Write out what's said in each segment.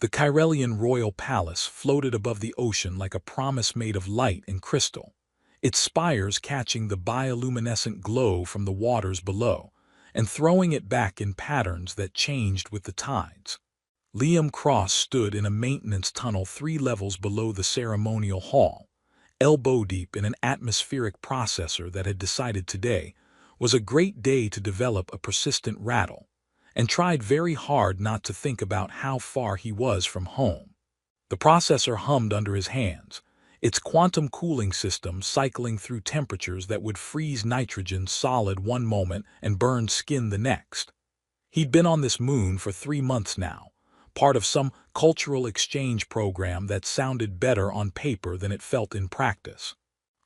The Kyrelian royal palace floated above the ocean like a promise made of light and crystal, its spires catching the bioluminescent glow from the waters below and throwing it back in patterns that changed with the tides. Liam Cross stood in a maintenance tunnel 3 levels below the ceremonial hall, elbow-deep in an atmospheric processor that had decided today was a great day to develop a persistent rattle, and tried very hard not to think about how far he was from home. The processor hummed under his hands, its quantum cooling system cycling through temperatures that would freeze nitrogen solid one moment and burn skin the next. He'd been on this moon for 3 months now, part of some cultural exchange program that sounded better on paper than it felt in practice.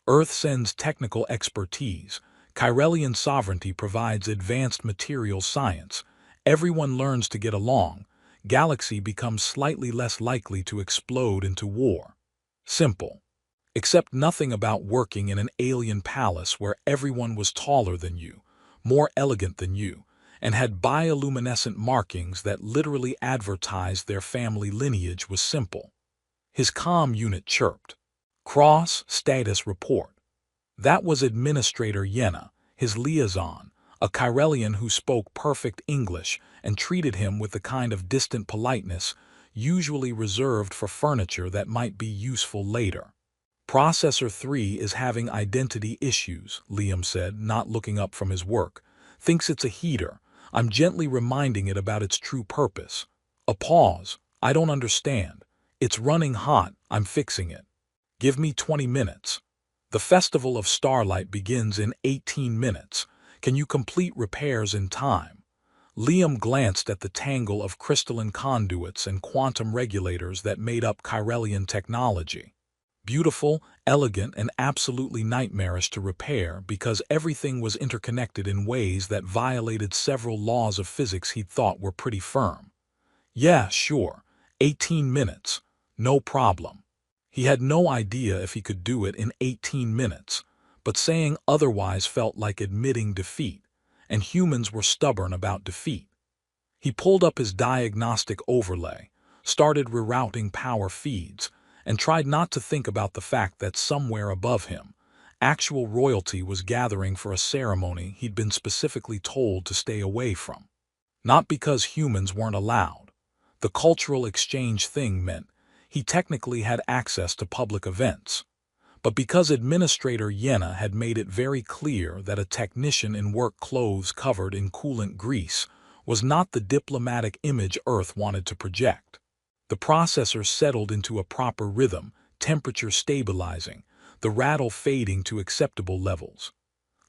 Earth sends technical expertise, Kyrelian sovereignty provides advanced materials science, everyone learns to get along, galaxy becomes slightly less likely to explode into war. Simple. Except nothing about working in an alien palace where everyone was taller than you, more elegant than you, and had bioluminescent markings that literally advertised their family lineage was simple. His comm unit chirped. Cross status report. That was Administrator Yenna, his liaison, a Kyrelian who spoke perfect English and treated him with the kind of distant politeness usually reserved for furniture that might be useful later. Processor 3 is having identity issues, Liam said, not looking up from his work. Thinks it's a heater. I'm gently reminding it about its true purpose. A pause. I don't understand. It's running hot. I'm fixing it. Give me 20 minutes. The Festival of Starlight begins in 18 minutes. Can you complete repairs in time? Liam glanced at the tangle of crystalline conduits and quantum regulators that made up Kyrelian technology. Beautiful, elegant, and absolutely nightmarish to repair because everything was interconnected in ways that violated several laws of physics he'd thought were pretty firm. Yeah, sure. 18 minutes. No problem. He had no idea if he could do it in 18 minutes, but saying otherwise felt like admitting defeat, and humans were stubborn about defeat. He pulled up his diagnostic overlay, started rerouting power feeds, and tried not to think about the fact that somewhere above him, actual royalty was gathering for a ceremony he'd been specifically told to stay away from. Not because humans weren't allowed. The cultural exchange thing meant he technically had access to public events, but because Administrator Yenna had made it very clear that a technician in work clothes covered in coolant grease was not the diplomatic image Earth wanted to project. The processor settled into a proper rhythm, temperature stabilizing, the rattle fading to acceptable levels.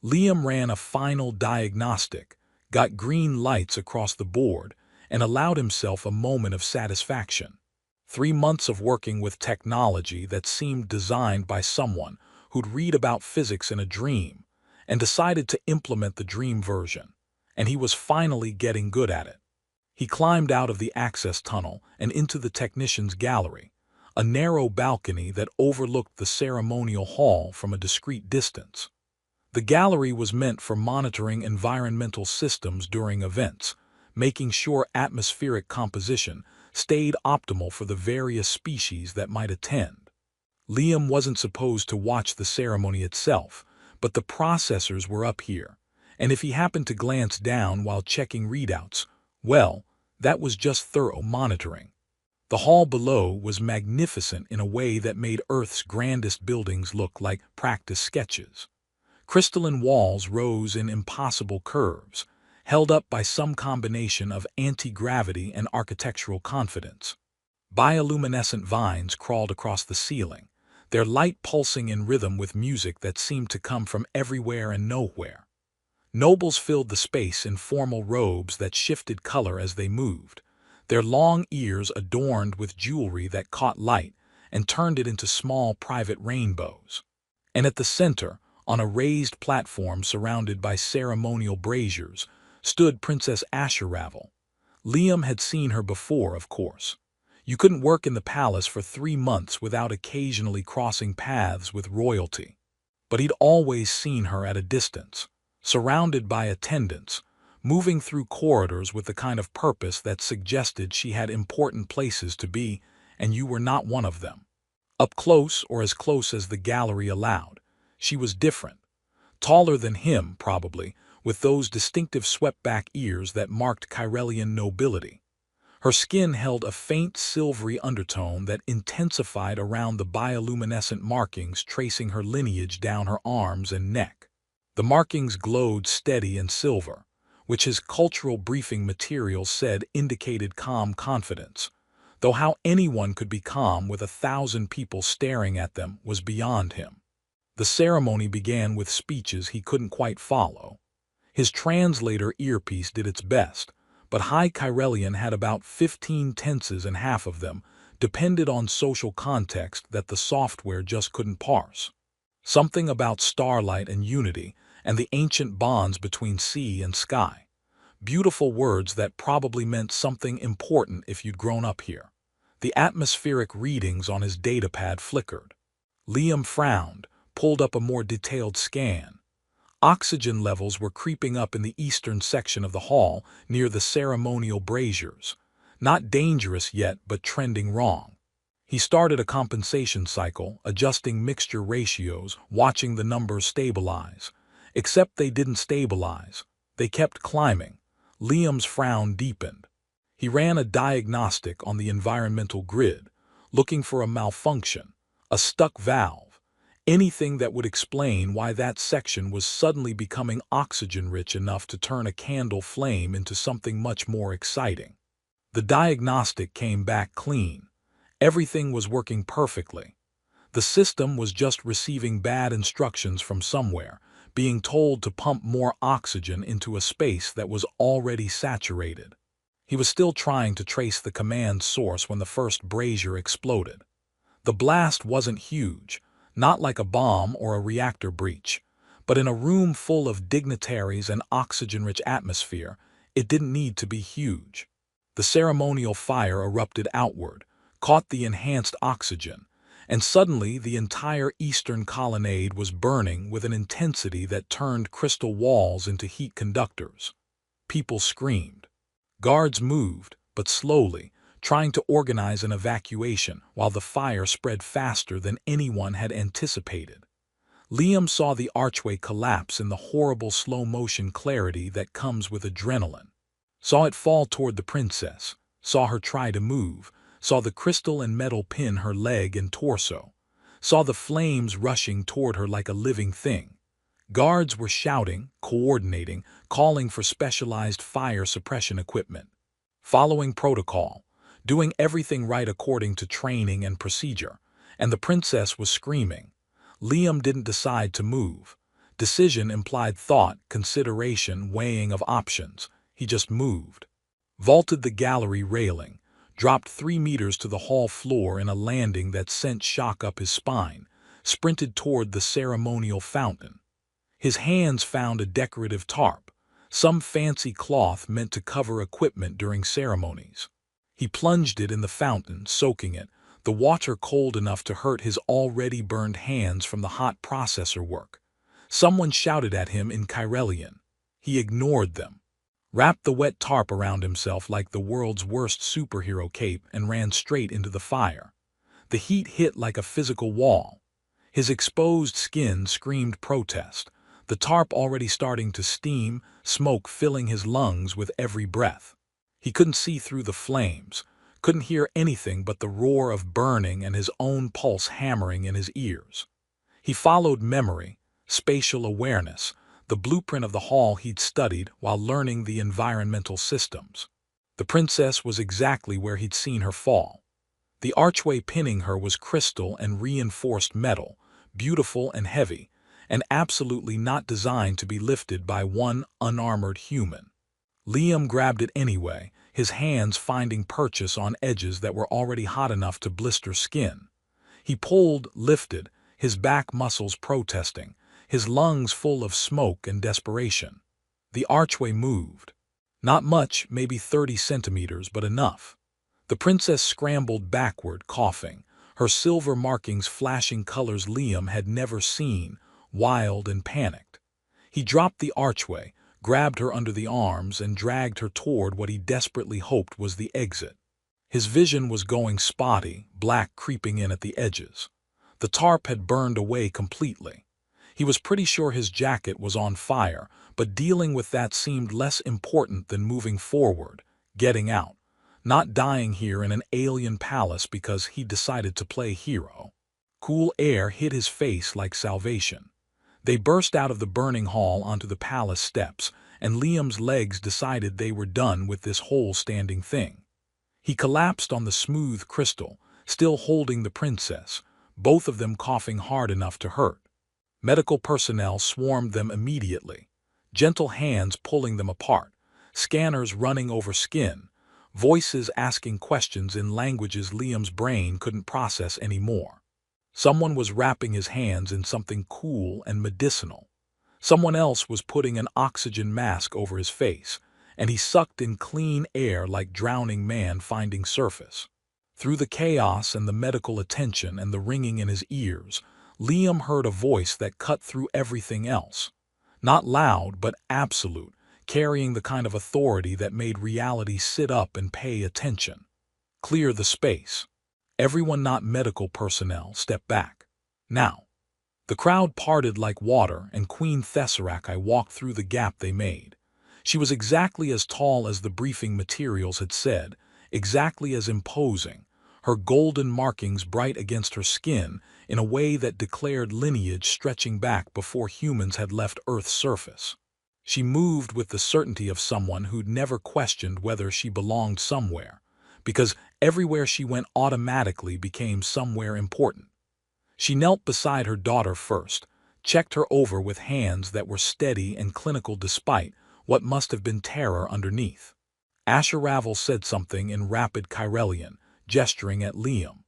Liam ran a final diagnostic, got green lights across the board, and allowed himself a moment of satisfaction. 3 months of working with technology that seemed designed by someone who'd read about physics in a dream and decided to implement the dream version, and he was finally getting good at it. He climbed out of the access tunnel and into the technician's gallery, a narrow balcony that overlooked the ceremonial hall from a discreet distance. The gallery was meant for monitoring environmental systems during events, making sure atmospheric composition stayed optimal for the various species that might attend. Liam wasn't supposed to watch the ceremony itself, but the processors were up here, and if he happened to glance down while checking readouts, well, that was just thorough monitoring. The hall below was magnificent in a way that made Earth's grandest buildings look like practice sketches. Crystalline walls rose in impossible curves, held up by some combination of anti-gravity and architectural confidence. Bioluminescent vines crawled across the ceiling, their light pulsing in rhythm with music that seemed to come from everywhere and nowhere. Nobles filled the space in formal robes that shifted color as they moved, their long ears adorned with jewelry that caught light and turned it into small private rainbows. And at the center, on a raised platform surrounded by ceremonial braziers, stood Princess Ashuravel. Liam had seen her before, of course. You couldn't work in the palace for 3 months without occasionally crossing paths with royalty. But he'd always seen her at a distance, surrounded by attendants, moving through corridors with the kind of purpose that suggested she had important places to be, and you were not one of them. Up close, or as close as the gallery allowed, she was different. Taller than him, probably, with those distinctive swept-back ears that marked Kyrelian nobility. Her skin held a faint silvery undertone that intensified around the bioluminescent markings tracing her lineage down her arms and neck. The markings glowed steady and silver, which his cultural briefing material said indicated calm confidence, though how anyone could be calm with 1,000 people staring at them was beyond him. The ceremony began with speeches he couldn't quite follow. His translator earpiece did its best, but High Kyrelian had about 15 tenses and half of them depended on social context that the software just couldn't parse. Something about starlight and unity and the ancient bonds between sea and sky. Beautiful words that probably meant something important if you'd grown up here. The atmospheric readings on his datapad flickered. Liam frowned, pulled up a more detailed scan. Oxygen levels were creeping up in the eastern section of the hall near the ceremonial braziers. Not dangerous yet, but trending wrong. He started a compensation cycle, adjusting mixture ratios, watching the numbers stabilize. Except they didn't stabilize. They kept climbing. Liam's frown deepened. He ran a diagnostic on the environmental grid, looking for a malfunction, a stuck valve, anything that would explain why that section was suddenly becoming oxygen-rich enough to turn a candle flame into something much more exciting. The diagnostic came back clean. Everything was working perfectly. The system was just receiving bad instructions from somewhere, being told to pump more oxygen into a space that was already saturated. He was still trying to trace the command source when the first brazier exploded. The blast wasn't huge, not like a bomb or a reactor breach, but in a room full of dignitaries and oxygen-rich atmosphere, it didn't need to be huge. The ceremonial fire erupted outward, caught the enhanced oxygen, and suddenly the entire eastern colonnade was burning with an intensity that turned crystal walls into heat conductors. People screamed. Guards moved, but slowly, trying to organize an evacuation while the fire spread faster than anyone had anticipated. Liam saw the archway collapse in the horrible slow-motion clarity that comes with adrenaline. Saw it fall toward the princess, saw her try to move, saw the crystal and metal pin her leg and torso, saw the flames rushing toward her like a living thing. Guards were shouting, coordinating, calling for specialized fire suppression equipment. Following protocol, doing everything right according to training and procedure, and the princess was screaming. Liam didn't decide to move. Decision implied thought, consideration, weighing of options. He just moved. Vaulted the gallery railing, dropped 3 meters to the hall floor in a landing that sent shock up his spine, sprinted toward the ceremonial fountain. His hands found a decorative tarp, some fancy cloth meant to cover equipment during ceremonies. He plunged it in the fountain, soaking it, the water cold enough to hurt his already burned hands from the hot processor work. Someone shouted at him in Kyrelian. He ignored them. Wrapped the wet tarp around himself like the world's worst superhero cape and ran straight into the fire. The heat hit like a physical wall. His exposed skin screamed protest, the tarp already starting to steam, smoke filling his lungs with every breath. He couldn't see through the flames, couldn't hear anything but the roar of burning and his own pulse hammering in his ears. He followed memory, spatial awareness, the blueprint of the hall he'd studied while learning the environmental systems. The princess was exactly where he'd seen her fall. The archway pinning her was crystal and reinforced metal, beautiful and heavy, and absolutely not designed to be lifted by one unarmored human. Liam grabbed it anyway, his hands finding purchase on edges that were already hot enough to blister skin. He pulled, lifted, his back muscles protesting, his lungs full of smoke and desperation. The archway moved. Not much, maybe 30 centimeters, but enough. The princess scrambled backward, coughing, her silver markings flashing colors Liam had never seen, wild and panicked. He dropped the archway, grabbed her under the arms and dragged her toward what he desperately hoped was the exit. His vision was going spotty, black creeping in at the edges. The tarp had burned away completely. He was pretty sure his jacket was on fire, but dealing with that seemed less important than moving forward, getting out, not dying here in an alien palace because he decided to play hero. Cool air hit his face like salvation. They burst out of the burning hall onto the palace steps, and Liam's legs decided they were done with this whole standing thing. He collapsed on the smooth crystal, still holding the princess, both of them coughing hard enough to hurt. Medical personnel swarmed them immediately, gentle hands pulling them apart, scanners running over skin, voices asking questions in languages Liam's brain couldn't process anymore. Someone was wrapping his hands in something cool and medicinal. Someone else was putting an oxygen mask over his face, and he sucked in clean air like drowning man finding surface. Through the chaos and the medical attention and the ringing in his ears, Liam heard a voice that cut through everything else. Not loud, but absolute, carrying the kind of authority that made reality sit up and pay attention. Clear the space. Everyone not medical personnel, step back. Now. The crowd parted like water, and Queen Tesseract walked through the gap they made. She was exactly as tall as the briefing materials had said, exactly as imposing, her golden markings bright against her skin in a way that declared lineage stretching back before humans had left Earth's surface. She moved with the certainty of someone who'd never questioned whether she belonged somewhere, because everywhere she went automatically became somewhere important. She knelt beside her daughter first, checked her over with hands that were steady and clinical despite what must have been terror underneath. Ashuravel said something in rapid Kyrelian, gesturing at Liam.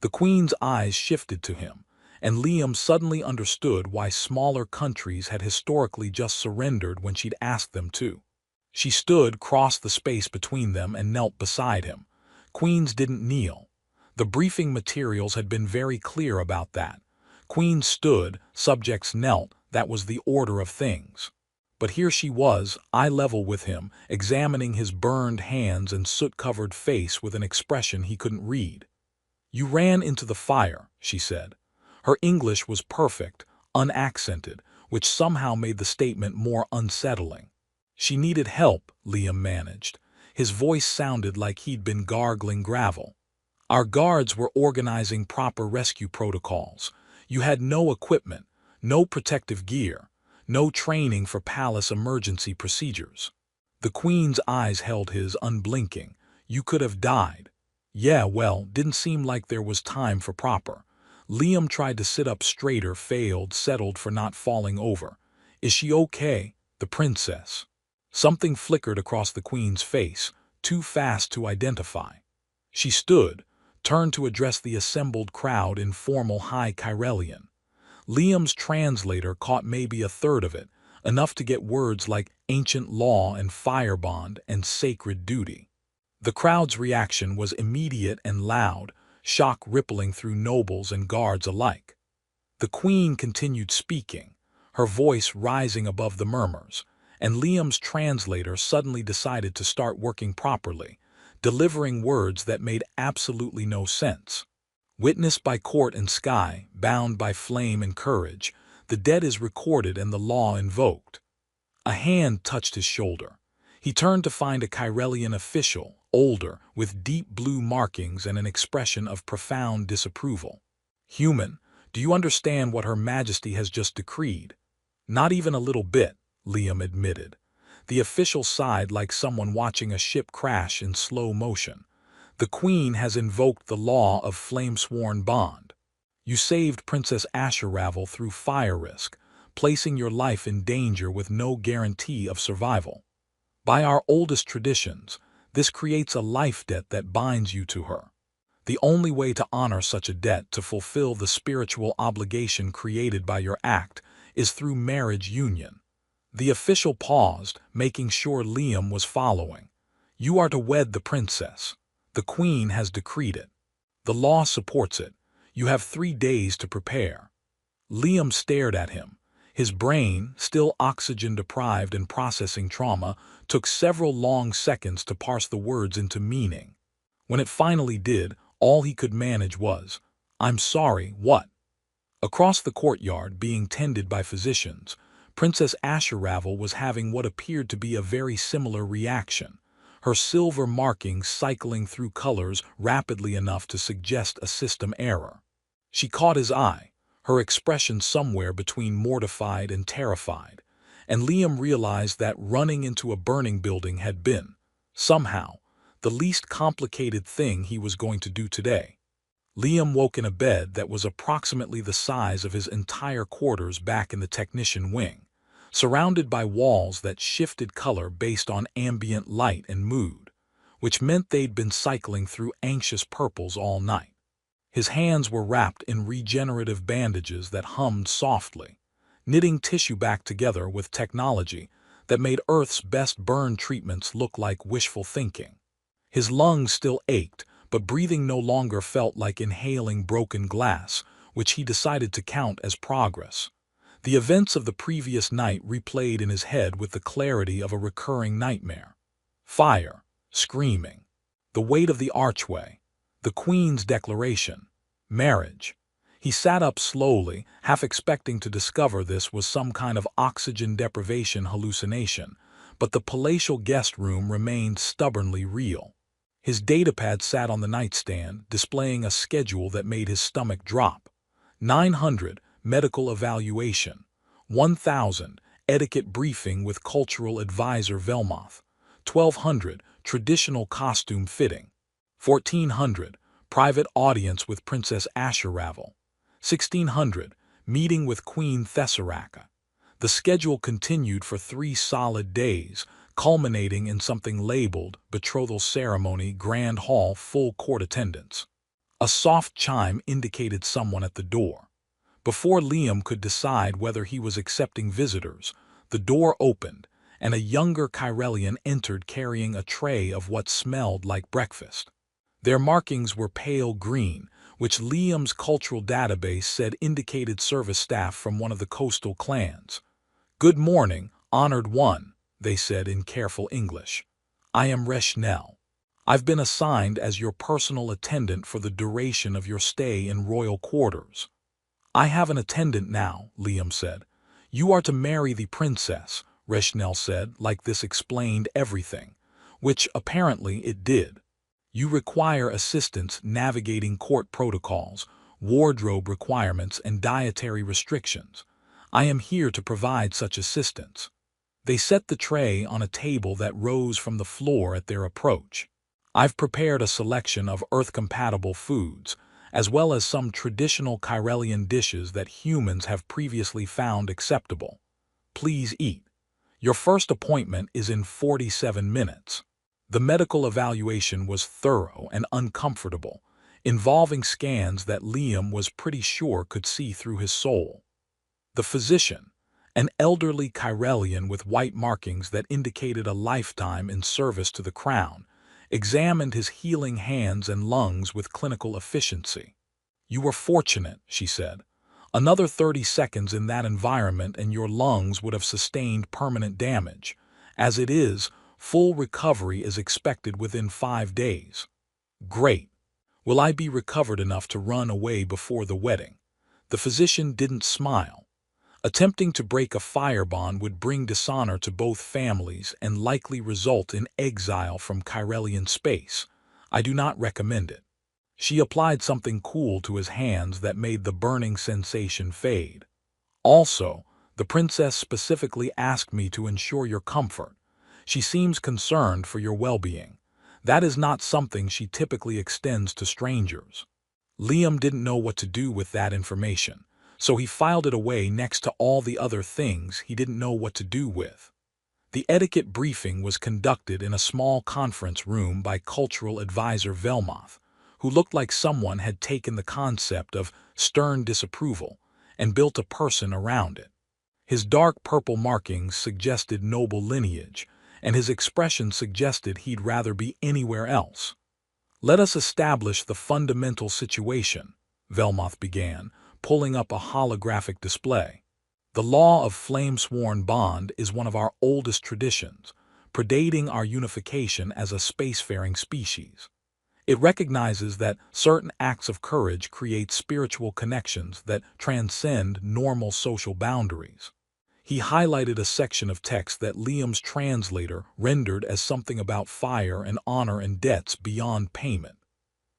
The Queen's eyes shifted to him, and Liam suddenly understood why smaller countries had historically just surrendered when she'd asked them to. She stood, crossed the space between them, and knelt beside him. Queens didn't kneel. The briefing materials had been very clear about that. Queens stood, subjects knelt, that was the order of things. But here she was, eye level with him, examining his burned hands and soot-covered face with an expression he couldn't read. "You ran into the fire," she said. Her English was perfect, unaccented, which somehow made the statement more unsettling. "She needed help," Liam managed. His voice sounded like he'd been gargling gravel. "Our guards were organizing proper rescue protocols. You had no equipment, no protective gear, no training for palace emergency procedures." The Queen's eyes held his, unblinking. "You could have died." "Yeah, well, didn't seem like there was time for proper." Liam tried to sit up straighter, failed, settled for not falling over. "Is she okay, the princess?" Something flickered across the Queen's face, too fast to identify. She stood, turned to address the assembled crowd in formal High Kyrelian. Liam's translator caught maybe a third of it, enough to get words like ancient law and firebond and sacred duty. The crowd's reaction was immediate and loud, shock rippling through nobles and guards alike. The Queen continued speaking, her voice rising above the murmurs, and Liam's translator suddenly decided to start working properly, delivering words that made absolutely no sense. "Witnessed by court and sky, bound by flame and courage, the dead is recorded and the law invoked." A hand touched his shoulder. He turned to find a Kyrelian official, older, with deep blue markings and an expression of profound disapproval. "Human, do you understand what Her Majesty has just decreed?" "Not even a little bit," Liam admitted. The official sighed like someone watching a ship crash in slow motion. "The Queen has invoked the law of flame-sworn bond. You saved Princess Ashuravel through fire risk, placing your life in danger with no guarantee of survival. By our oldest traditions, this creates a life debt that binds you to her. The only way to honor such a debt, to fulfill the spiritual obligation created by your act, is through marriage union." The official paused, making sure Liam was following. "You are to wed the princess. The Queen has decreed it. The law supports it. You have 3 days to prepare." Liam stared at him. His brain, still oxygen-deprived and processing trauma, took several long seconds to parse the words into meaning. When it finally did, all he could manage was, "I'm sorry, what?" Across the courtyard, being tended by physicians, Princess Ashuravel was having what appeared to be a very similar reaction, her silver markings cycling through colors rapidly enough to suggest a system error. She caught his eye, her expression somewhere between mortified and terrified, and Liam realized that running into a burning building had been, somehow, the least complicated thing he was going to do today. Liam woke in a bed that was approximately the size of his entire quarters back in the technician wing, surrounded by walls that shifted color based on ambient light and mood, which meant they'd been cycling through anxious purples all night. His hands were wrapped in regenerative bandages that hummed softly, knitting tissue back together with technology that made Earth's best burn treatments look like wishful thinking. His lungs still ached, but breathing no longer felt like inhaling broken glass, which he decided to count as progress. The events of the previous night replayed in his head with the clarity of a recurring nightmare. Fire, screaming, the weight of the archway, the Queen's declaration, marriage. He sat up slowly, half expecting to discover this was some kind of oxygen deprivation hallucination, but the palatial guest room remained stubbornly real. His datapad sat on the nightstand, displaying a schedule that made his stomach drop. 900, medical evaluation. 1000, etiquette briefing with cultural advisor Velmoth. 1200, traditional costume fitting. 1400, private audience with Princess Ashuravel. 1600, meeting with Queen Thessaraka. The schedule continued for 3 solid days, culminating in something labeled betrothal ceremony, grand hall, full court attendance. A soft chime indicated someone at the door. Before Liam could decide whether he was accepting visitors, the door opened, and a younger Kyrellian entered carrying a tray of what smelled like breakfast. Their markings were pale green, which Liam's cultural database said indicated service staff from one of the coastal clans. "Good morning, honored one," they said in careful English. "I am Reshnell. I've been assigned as your personal attendant for the duration of your stay in royal quarters." "I have an attendant now," Liam said. "You are to marry the princess," Reshnell said, like this explained everything, which apparently it did. "You require assistance navigating court protocols, wardrobe requirements, and dietary restrictions. I am here to provide such assistance." They set the tray on a table that rose from the floor at their approach. "I've prepared a selection of Earth-compatible foods, as well as some traditional Kyrellian dishes that humans have previously found acceptable. Please eat. Your first appointment is in 47 minutes. The medical evaluation was thorough and uncomfortable, involving scans that Liam was pretty sure could see through his soul. The physician, an elderly Kyrellian with white markings that indicated a lifetime in service to the crown, examined his healing hands and lungs with clinical efficiency. "You were fortunate," she said. "Another 30 seconds in that environment and your lungs would have sustained permanent damage. As it is, full recovery is expected within 5 days." "Great. Will I be recovered enough to run away before the wedding?" The physician didn't smile. "Attempting to break a fire bond would bring dishonor to both families and likely result in exile from Kyrellian space. I do not recommend it." She applied something cool to his hands that made the burning sensation fade. "Also, the princess specifically asked me to ensure your comfort. She seems concerned for your well-being. That is not something she typically extends to strangers." Liam didn't know what to do with that information, so he filed it away next to all the other things he didn't know what to do with. The etiquette briefing was conducted in a small conference room by cultural advisor Velmoth, who looked like someone had taken the concept of stern disapproval and built a person around it. His dark purple markings suggested noble lineage, and his expression suggested he'd rather be anywhere else. "Let us establish the fundamental situation," Velmoth began, pulling up a holographic display. The law of flame-sworn bond is one of our oldest traditions, predating our unification as a spacefaring species. It recognizes that certain acts of courage create spiritual connections that transcend normal social boundaries. He highlighted a section of text that Liam's translator rendered as something about fire and honor and debts beyond payment.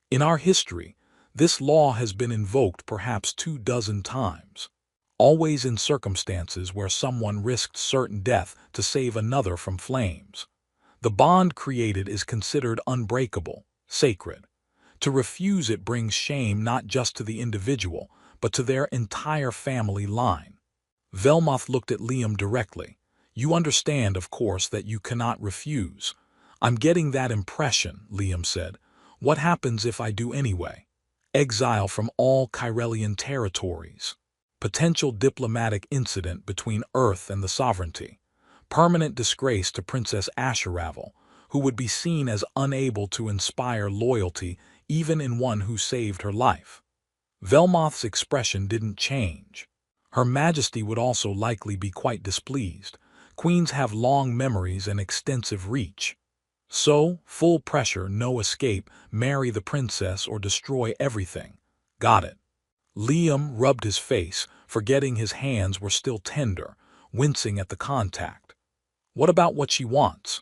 In our history, this law has been invoked perhaps 24 times, always in circumstances where someone risked certain death to save another from flames. The bond created is considered unbreakable, sacred. To refuse it brings shame not just to the individual, but to their entire family line. Velmoth looked at Liam directly. "You understand, of course, that you cannot refuse." "I'm getting that impression," Liam said. "What happens if I do anyway?" "Exile from all Kyrelian territories. Potential diplomatic incident between Earth and the sovereignty. Permanent disgrace to Princess Ashuravel, who would be seen as unable to inspire loyalty even in one who saved her life." Velmoth's expression didn't change. Her Majesty would also likely be quite displeased. Queens have long memories and extensive reach. So, full pressure, no escape, marry the princess or destroy everything. Got it. Liam rubbed his face, forgetting his hands were still tender, wincing at the contact. What about what she wants?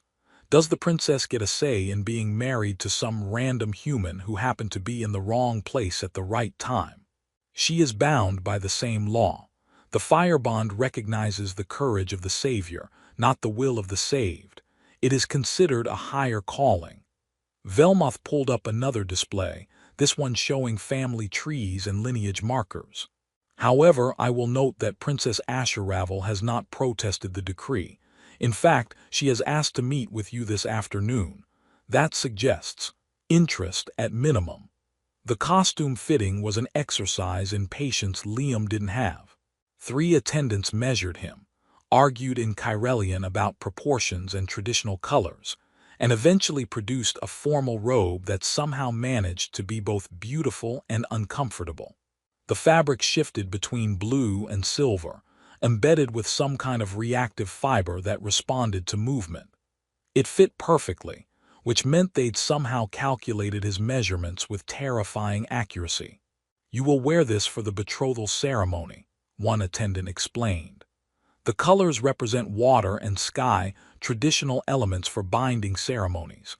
Does the princess get a say in being married to some random human who happened to be in the wrong place at the right time? She is bound by the same law. The fire bond recognizes the courage of the savior, not the will of the saved. It is considered a higher calling. Velmoth pulled up another display, this one showing family trees and lineage markers. "However, I will note that Princess Ashuravel has not protested the decree. In fact, she has asked to meet with you this afternoon. That suggests interest at minimum." The costume fitting was an exercise in patience Liam didn't have. 3 attendants measured him, argued in Kyrelian about proportions and traditional colors, and eventually produced a formal robe that somehow managed to be both beautiful and uncomfortable. The fabric shifted between blue and silver, embedded with some kind of reactive fiber that responded to movement. It fit perfectly, which meant they'd somehow calculated his measurements with terrifying accuracy. "You will wear this for the betrothal ceremony," one attendant explained. "The colors represent water and sky, traditional elements for binding ceremonies.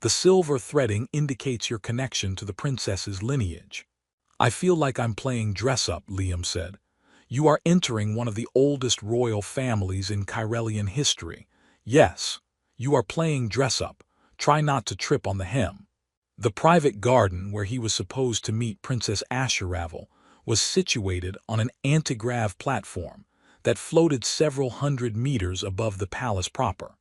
The silver threading indicates your connection to the princess's lineage." "I feel like I'm playing dress-up," Liam said. "You are entering one of the oldest royal families in Kyrelian history. Yes, you are playing dress-up. Try not to trip on the hem." The private garden where he was supposed to meet Princess Ashuravel was situated on an antigrav platform that floated several hundred meters above the palace proper.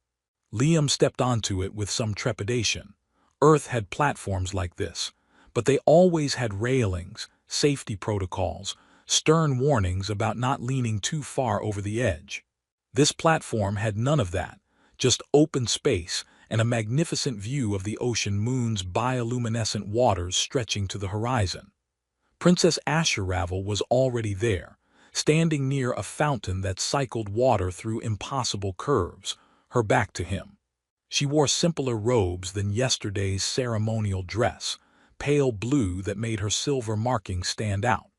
Liam stepped onto it with some trepidation. Earth had platforms like this, but they always had railings, safety protocols, stern warnings about not leaning too far over the edge. This platform had none of that, just open space and a magnificent view of the ocean moon's bioluminescent waters stretching to the horizon. Princess Ashuravel was already there, standing near a fountain that cycled water through impossible curves, her back to him. She wore simpler robes than yesterday's ceremonial dress, pale blue that made her silver markings stand out.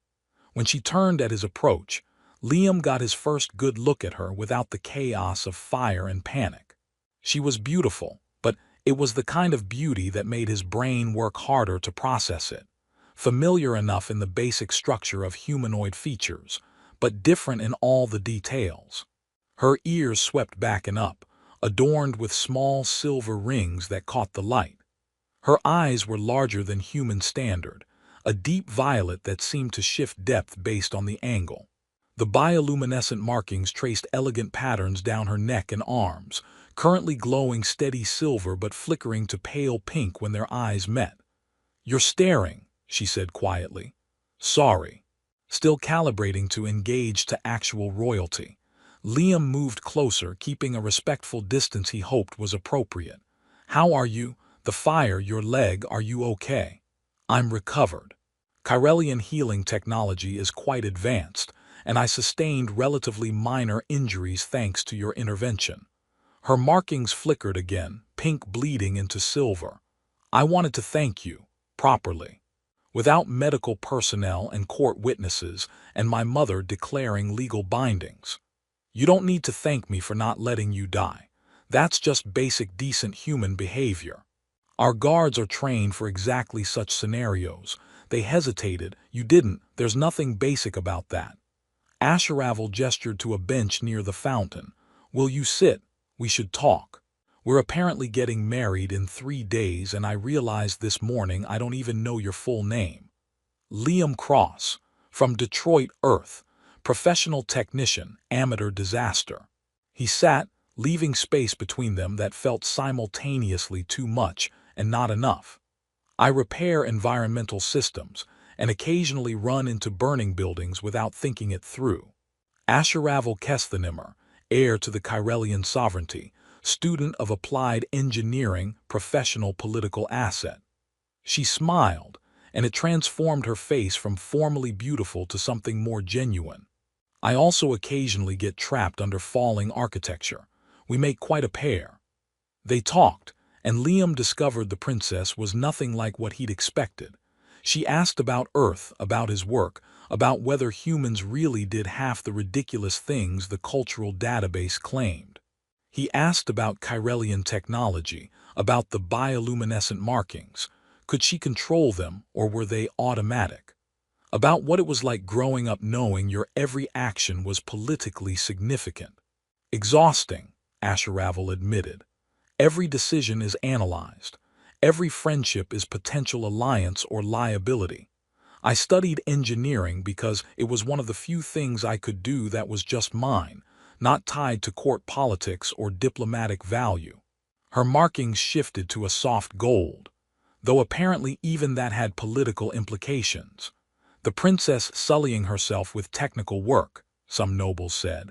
When she turned at his approach, Liam got his first good look at her without the chaos of fire and panic. She was beautiful, but it was the kind of beauty that made his brain work harder to process it. Familiar enough in the basic structure of humanoid features, but different in all the details. Her ears swept back and up, adorned with small silver rings that caught the light. Her eyes were larger than human standard, a deep violet that seemed to shift depth based on the angle. The bioluminescent markings traced elegant patterns down her neck and arms, currently glowing steady silver but flickering to pale pink when their eyes met. "You're staring," she said quietly. "Sorry." Still calibrating to engage to actual royalty, Liam moved closer, keeping a respectful distance he hoped was appropriate. "How are you? The fire, your leg, are you okay?" "I'm recovered." Kyrelian healing technology is quite advanced, and I sustained relatively minor injuries thanks to your intervention. Her markings flickered again, pink bleeding into silver. I wanted to thank you, properly. Without medical personnel and court witnesses, and my mother declaring legal bindings. You don't need to thank me for not letting you die. That's just basic decent human behavior. Our guards are trained for exactly such scenarios. They hesitated. You didn't. There's nothing basic about that. Asharavel gestured to a bench near the fountain. Will you sit? We should talk. We're apparently getting married in 3 days, and I realized this morning I don't even know your full name. Liam Cross, from Detroit, Earth. Professional technician, amateur disaster. He sat, leaving space between them that felt simultaneously too much and not enough. I repair environmental systems and occasionally run into burning buildings without thinking it through. Asharavel Kesthenimer, heir to the Kyrelian sovereignty, student of applied engineering, professional political asset. She smiled, and it transformed her face from formally beautiful to something more genuine. I also occasionally get trapped under falling architecture. We make quite a pair. They talked, and Liam discovered the princess was nothing like what he'd expected. She asked about Earth, about his work, about whether humans really did half the ridiculous things the cultural database claimed. He asked about Kyrelian technology, about the bioluminescent markings. Could she control them, or were they automatic? About what it was like growing up knowing your every action was politically significant. Exhausting, Asharavel admitted. Every decision is analyzed. Every friendship is potential alliance or liability. I studied engineering because it was one of the few things I could do that was just mine, not tied to court politics or diplomatic value. Her markings shifted to a soft gold, though apparently even that had political implications. The princess sullying herself with technical work, some nobles said,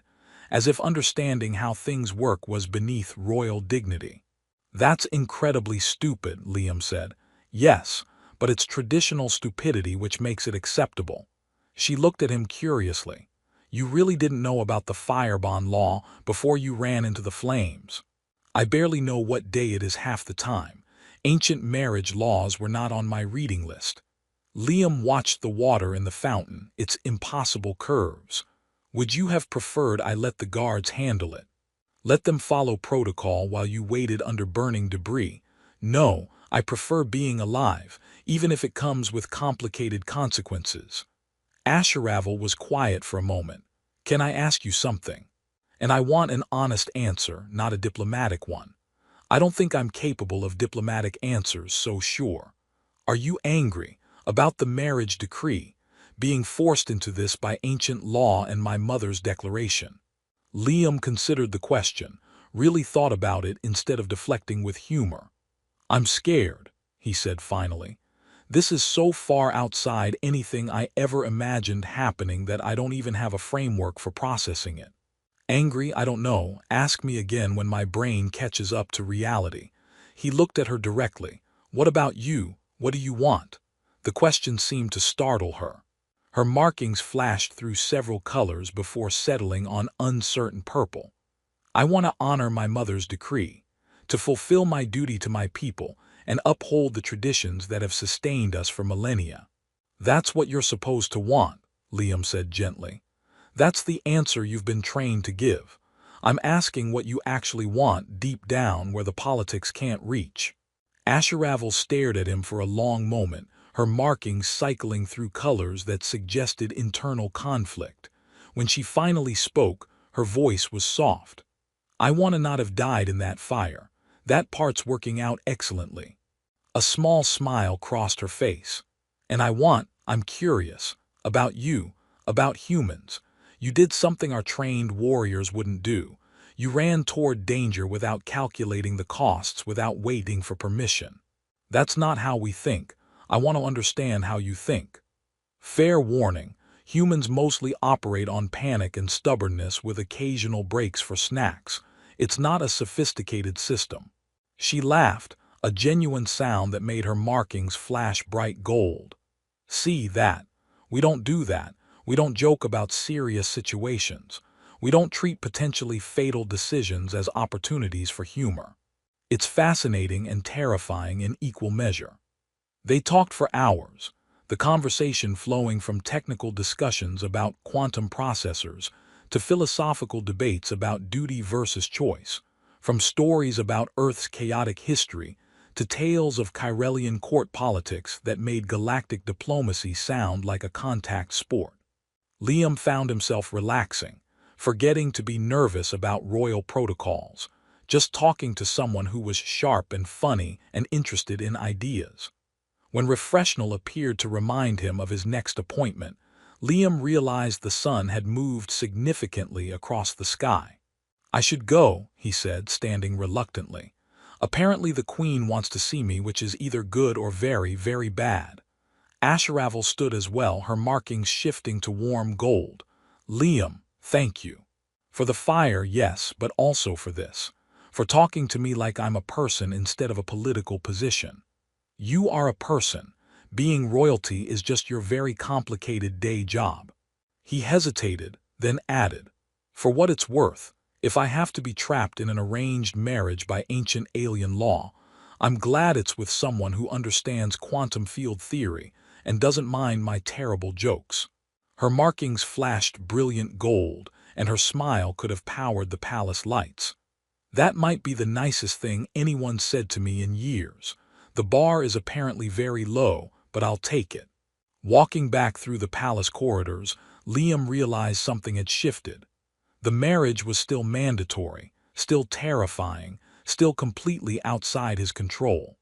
as if understanding how things work was beneath royal dignity. That's incredibly stupid, Liam said. Yes, but it's traditional stupidity which makes it acceptable. She looked at him curiously. You really didn't know about the firebond law before you ran into the flames. I barely know what day it is half the time. Ancient marriage laws were not on my reading list. Liam watched the water in the fountain, its impossible curves. Would you have preferred I let the guards handle it? Let them follow protocol while you waited under burning debris? No, I prefer being alive, even if it comes with complicated consequences. Asharavel was quiet for a moment. Can I ask you something? And I want an honest answer, not a diplomatic one. I don't think I'm capable of diplomatic answers, so sure. Are you angry about the marriage decree, being forced into this by ancient law and my mother's declaration? Liam considered the question, really thought about it instead of deflecting with humor. I'm scared, he said finally. This is so far outside anything I ever imagined happening that I don't even have a framework for processing it. Angry, I don't know. Ask me again when my brain catches up to reality. He looked at her directly. What about you? What do you want? The question seemed to startle her. Her markings flashed through several colors before settling on uncertain purple. I want to honor my mother's decree, to fulfill my duty to my people, and uphold the traditions that have sustained us for millennia. That's what you're supposed to want, Liam said gently. That's the answer you've been trained to give. I'm asking what you actually want deep down where the politics can't reach. Asharavel stared at him for a long moment, her markings cycling through colors that suggested internal conflict. When she finally spoke, her voice was soft. I want to not have died in that fire. That part's working out excellently. A small smile crossed her face. And I'm curious, about you, about humans. You did something our trained warriors wouldn't do. You ran toward danger without calculating the costs, without waiting for permission. That's not how we think. I want to understand how you think. Fair warning, humans mostly operate on panic and stubbornness with occasional breaks for snacks. It's not a sophisticated system. She laughed, a genuine sound that made her markings flash bright gold. See that? We don't do that. We don't joke about serious situations. We don't treat potentially fatal decisions as opportunities for humor. It's fascinating and terrifying in equal measure. They talked for hours, the conversation flowing from technical discussions about quantum processors to philosophical debates about duty versus choice, from stories about Earth's chaotic history to tales of Chiralian court politics that made galactic diplomacy sound like a contact sport. Liam found himself relaxing, forgetting to be nervous about royal protocols, just talking to someone who was sharp and funny and interested in ideas. When Refreshnal appeared to remind him of his next appointment, Liam realized the sun had moved significantly across the sky. "I should go," he said, standing reluctantly. "Apparently the Queen wants to see me, which is either good or very, very bad." Ashravel stood as well, her markings shifting to warm gold. "Liam, thank you. For the fire, yes, but also for this. For talking to me like I'm a person instead of a political position. You are a person. Being royalty is just your very complicated day job." He hesitated, then added, "For what it's worth, if I have to be trapped in an arranged marriage by ancient alien law, I'm glad it's with someone who understands quantum field theory and doesn't mind my terrible jokes." Her markings flashed brilliant gold, and her smile could have powered the palace lights. "That might be the nicest thing anyone said to me in years. The bar is apparently very low, but I'll take it." Walking back through the palace corridors, Liam realized something had shifted. The marriage was still mandatory, still terrifying, still completely outside his control.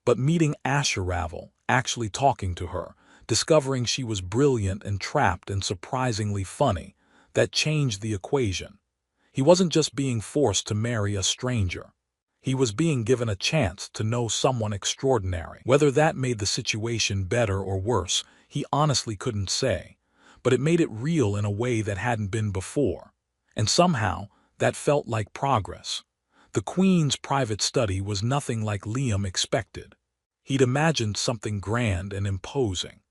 But meeting Ashravel, actually talking to her, discovering she was brilliant and trapped and surprisingly funny, that changed the equation. He wasn't just being forced to marry a stranger. He was being given a chance to know someone extraordinary. Whether that made the situation better or worse, he honestly couldn't say. But it made it real in a way that hadn't been before. And somehow, that felt like progress. The Queen's private study was nothing like Liam expected. He'd imagined something grand and imposing.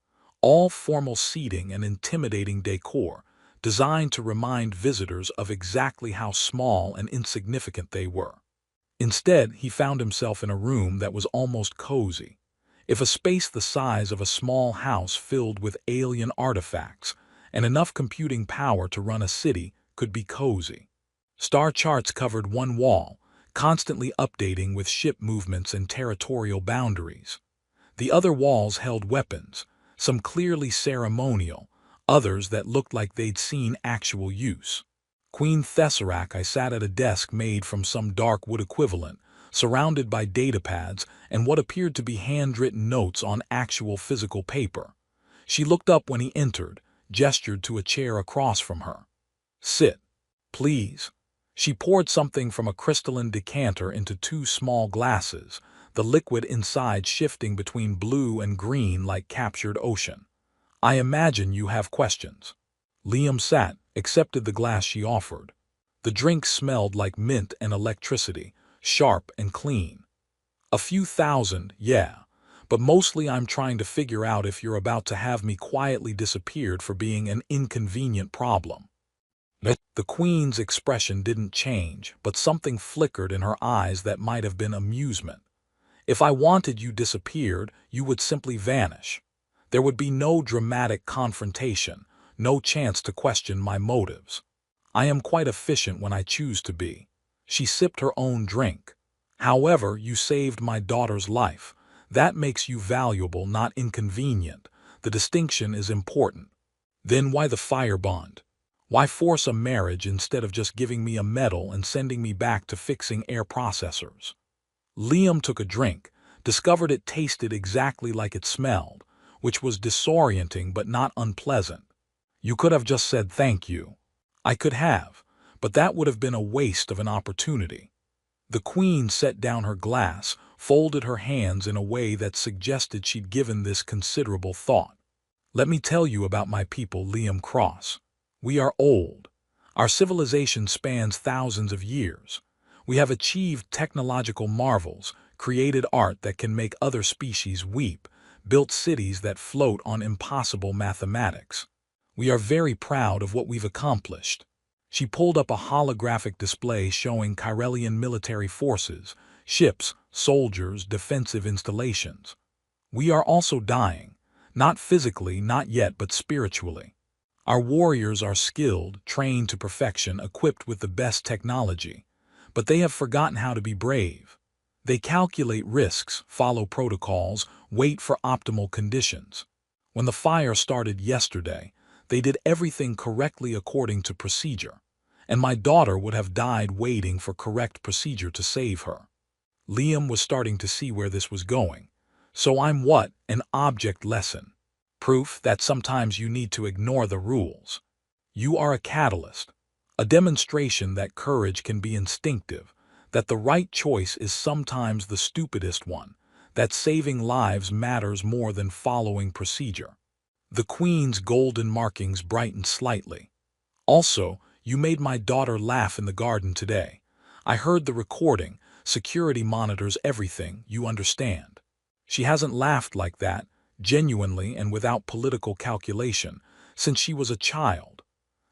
All formal seating and intimidating decor, designed to remind visitors of exactly how small and insignificant they were. Instead, he found himself in a room that was almost cozy. If a space the size of a small house filled with alien artifacts and enough computing power to run a city could be cozy. Star charts covered one wall, constantly updating with ship movements and territorial boundaries. The other walls held weapons, some clearly ceremonial, others that looked like they'd seen actual use. Queen Tesseract, I sat at a desk made from some dark wood equivalent, surrounded by datapads and what appeared to be handwritten notes on actual physical paper. She looked up when he entered, gestured to a chair across from her. "Sit, please." She poured something from a crystalline decanter into two small glasses, the liquid inside shifting between blue and green like captured ocean. "I imagine you have questions." Liam sat, accepted the glass she offered. The drink smelled like mint and electricity, sharp and clean. "A few thousand, yeah, but mostly I'm trying to figure out if you're about to have me quietly disappeared for being an inconvenient problem." The Queen's expression didn't change, but something flickered in her eyes that might have been amusement. "If I wanted you disappeared, you would simply vanish. There would be no dramatic confrontation, no chance to question my motives. I am quite efficient when I choose to be." She sipped her own drink. "However, you saved my daughter's life. That makes you valuable, not inconvenient. The distinction is important." "Then why the firebond? Why force a marriage instead of just giving me a medal and sending me back to fixing air processors?" Liam took a drink, discovered it tasted exactly like it smelled, which was disorienting but not unpleasant. "You could have just said thank you." "I could have, but that would have been a waste of an opportunity." The Queen set down her glass, folded her hands in a way that suggested she'd given this considerable thought. "Let me tell you about my people, Liam Cross. We are old. Our civilization spans thousands of years. We have achieved technological marvels, created art that can make other species weep, built cities that float on impossible mathematics. We are very proud of what we've accomplished." She pulled up a holographic display showing Kyrelian military forces, ships, soldiers, defensive installations. "We are also dying. Not physically, not yet, but spiritually. Our warriors are skilled, trained to perfection, equipped with the best technology. But they have forgotten how to be brave. They calculate risks, follow protocols, wait for optimal conditions. When the fire started yesterday, they did everything correctly according to procedure. And my daughter would have died waiting for correct procedure to save her." Liam was starting to see where this was going. "So I'm what? An object lesson. Proof that sometimes you need to ignore the rules. You are a catalyst. A demonstration that courage can be instinctive, that the right choice is sometimes the stupidest one, that saving lives matters more than following procedure." The Queen's golden markings brightened slightly. "Also, you made my daughter laugh in the garden today. I heard the recording. Security monitors everything, you understand. She hasn't laughed like that, genuinely and without political calculation, since she was a child.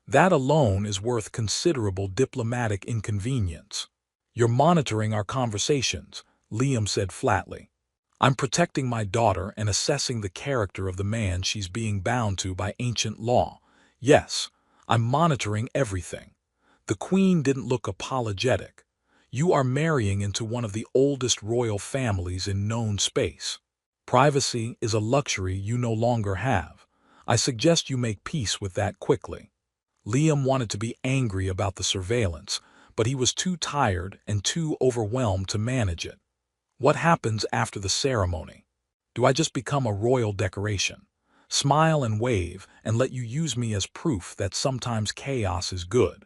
That alone is worth considerable diplomatic inconvenience." "You're monitoring our conversations," Liam said flatly. "I'm protecting my daughter and assessing the character of the man she's being bound to by ancient law. Yes, I'm monitoring everything." The Queen didn't look apologetic. "You are marrying into one of the oldest royal families in known space. Privacy is a luxury you no longer have. I suggest you make peace with that quickly." Liam wanted to be angry about the surveillance, but he was too tired and too overwhelmed to manage it. "What happens after the ceremony? Do I just become a royal decoration? Smile and wave and let you use me as proof that sometimes chaos is good?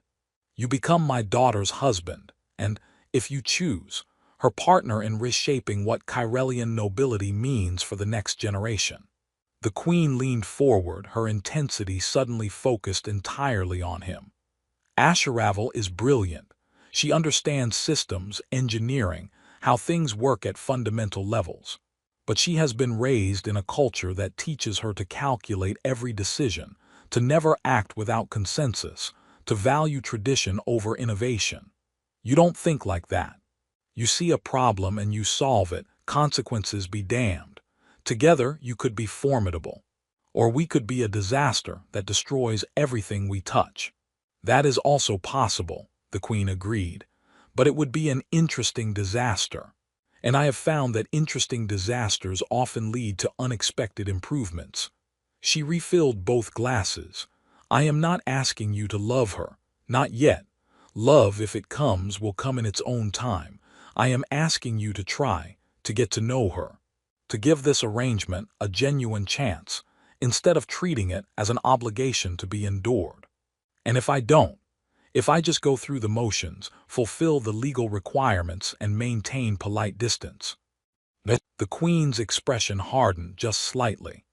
You become my daughter's husband, and, if you choose, her partner in reshaping what Kyrelian nobility means for the next generation." The Queen leaned forward, her intensity suddenly focused entirely on him. "Ashuravel is brilliant. She understands systems, engineering, how things work at fundamental levels. But she has been raised in a culture that teaches her to calculate every decision, to never act without consensus, to value tradition over innovation. You don't think like that. You see a problem and you solve it, consequences be damned. Together you could be formidable. Or we could be a disaster that destroys everything we touch." "That is also possible," the Queen agreed, "but it would be an interesting disaster. And I have found that interesting disasters often lead to unexpected improvements." She refilled both glasses. "I am not asking you to love her. Not yet. Love, if it comes, will come in its own time. I am asking you to try, to get to know her. To give this arrangement a genuine chance, instead of treating it as an obligation to be endured. And if I don't, if I just go through the motions, fulfill the legal requirements, and maintain polite distance." The Queen's expression hardened just slightly.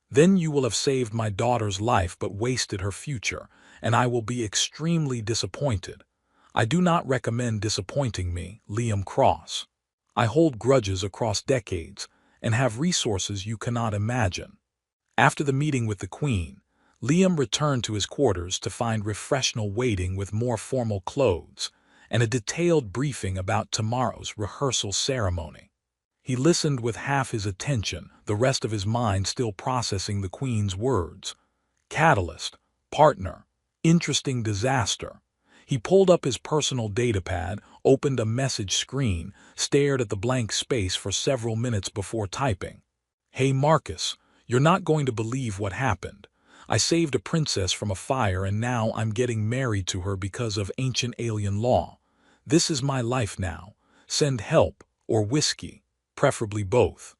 "Then you will have saved my daughter's life but wasted her future, and I will be extremely disappointed. I do not recommend disappointing me, Liam Cross. I hold grudges across decades and have resources you cannot imagine." After the meeting with the Queen, Liam returned to his quarters to find Refreshnal waiting with more formal clothes and a detailed briefing about tomorrow's rehearsal ceremony. He listened with half his attention, the rest of his mind still processing the Queen's words. Catalyst, partner, interesting disaster. He pulled up his personal datapad, opened a message screen, stared at the blank space for several minutes before typing. "Hey Marcus, you're not going to believe what happened. I saved a princess from a fire and now I'm getting married to her because of ancient alien law. This is my life now. Send help, or whiskey, preferably both."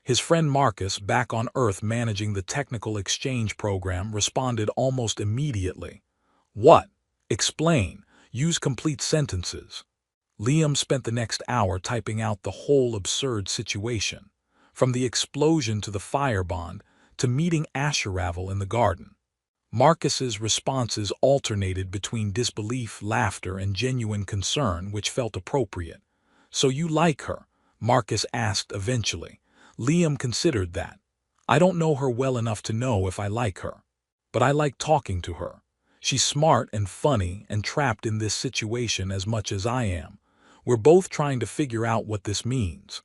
His friend Marcus, back on Earth managing the technical exchange program, responded almost immediately. "What? Explain. Use complete sentences." Liam spent the next hour typing out the whole absurd situation, from the explosion to the firebond, to meeting Ashuravel in the garden. Marcus's responses alternated between disbelief, laughter, and genuine concern, which felt appropriate. "So you like her?" Marcus asked eventually. Liam considered that. "I don't know her well enough to know if I like her. but I like talking to her. She's smart and funny and trapped in this situation as much as I am. We're both trying to figure out what this means.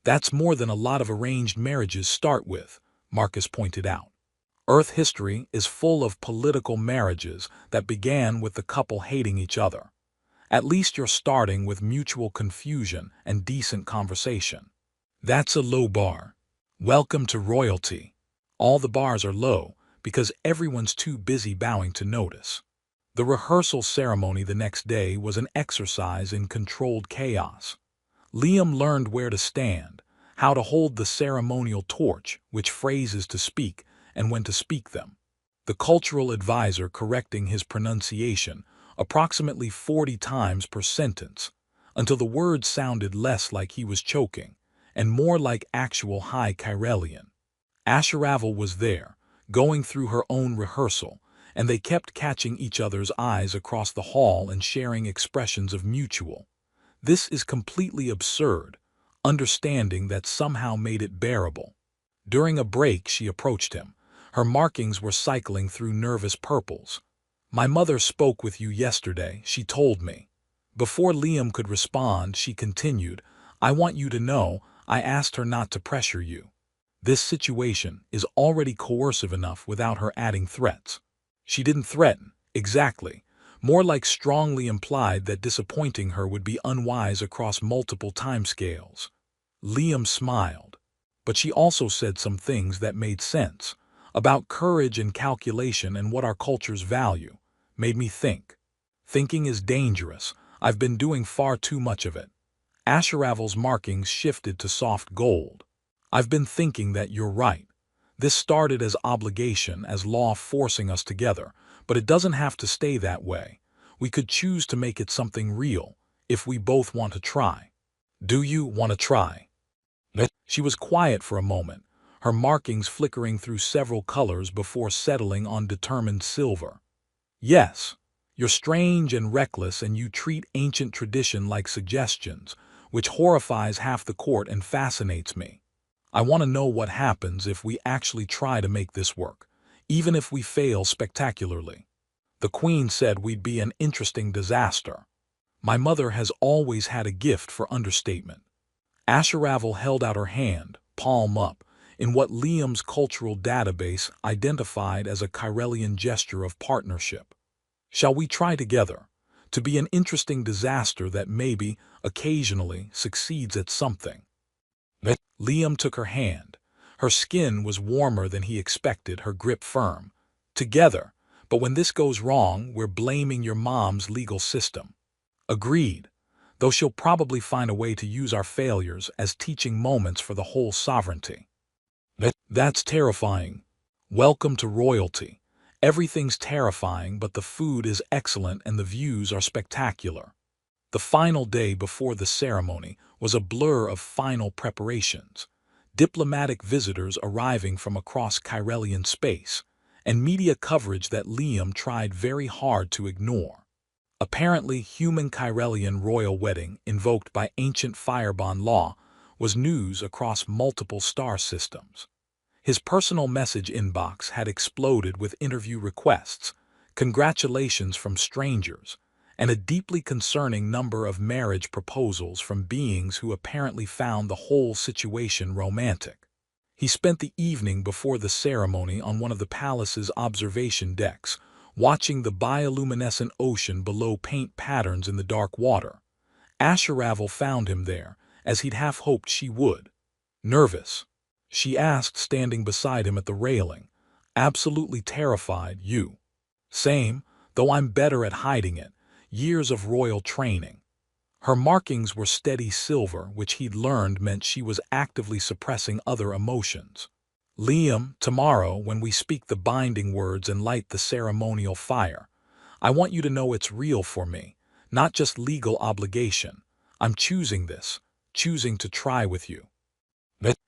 That's more than a lot of arranged marriages start with, Marcus pointed out. Earth history is full of political marriages that began with the couple hating each other. At least you're starting with mutual confusion and decent conversation. That's a low bar. Welcome to royalty. All the bars are low because everyone's too busy bowing to notice. The rehearsal ceremony the next day was an exercise in controlled chaos. Liam learned where to stand, how to hold the ceremonial torch, which phrases to speak, and when to speak them. The cultural advisor correcting his pronunciation approximately 40 times per sentence, until the words sounded less like he was choking, and more like actual High Kyrelian. Asharavel was there, going through her own rehearsal, and they kept catching each other's eyes across the hall and sharing expressions of mutual. This is completely absurd, understanding that somehow made it bearable. During a break she approached him. Her markings were cycling through nervous purples. "My mother spoke with you yesterday, she told me." Before Liam could respond, she continued, "I want you to know, I asked her not to pressure you. This situation is already coercive enough without her adding threats." She didn't threaten, exactly. More like strongly implied that disappointing her would be unwise across multiple timescales. Liam smiled. But she also said some things that made sense, about courage and calculation and what our cultures value. Made me think. Thinking is dangerous. I've been doing far too much of it. Asharavel's markings shifted to soft gold. "I've been thinking that you're right. This started as obligation, as law forcing us together, but it doesn't have to stay that way. We could choose to make it something real, if we both want to try." "Do you want to try?" She was quiet for a moment, her markings flickering through several colors before settling on determined silver. "Yes. You're strange and reckless, and you treat ancient tradition like suggestions, which horrifies half the court and fascinates me. I want to know what happens if we actually try to make this work, even if we fail spectacularly. The Queen said we'd be an interesting disaster." My mother has always had a gift for understatement. Asharavel held out her hand, palm up, in what Liam's cultural database identified as a Kyrelian gesture of partnership. "Shall we try together? To be an interesting disaster that maybe, occasionally, succeeds at something." Liam took her hand. Her skin was warmer than he expected, her grip firm. "Together, but when this goes wrong, we're blaming your mom's legal system." "Agreed, though she'll probably find a way to use our failures as teaching moments for the whole sovereignty." "That's terrifying. Welcome to royalty. Everything's terrifying, but the food is excellent and the views are spectacular." The final day before the ceremony was a blur of final preparations. Diplomatic visitors arriving from across Kyrelian space, and media coverage that Liam tried very hard to ignore. Apparently, human Kyrelian royal wedding invoked by ancient firebond law was news across multiple star systems. His personal message inbox had exploded with interview requests, congratulations from strangers, and a deeply concerning number of marriage proposals from beings who apparently found the whole situation romantic. He spent the evening before the ceremony on one of the palace's observation decks, watching the bioluminescent ocean below paint patterns in the dark water. Asharavel found him there, as he'd half hoped she would. "Nervous?" she asked, standing beside him at the railing. "Absolutely terrified, you." "Same, though I'm better at hiding it. Years of royal training." Her markings were steady silver, which he'd learned meant she was actively suppressing other emotions. "Liam, tomorrow, when we speak the binding words and light the ceremonial fire, I want you to know it's real for me, not just legal obligation. I'm choosing this, choosing to try with you."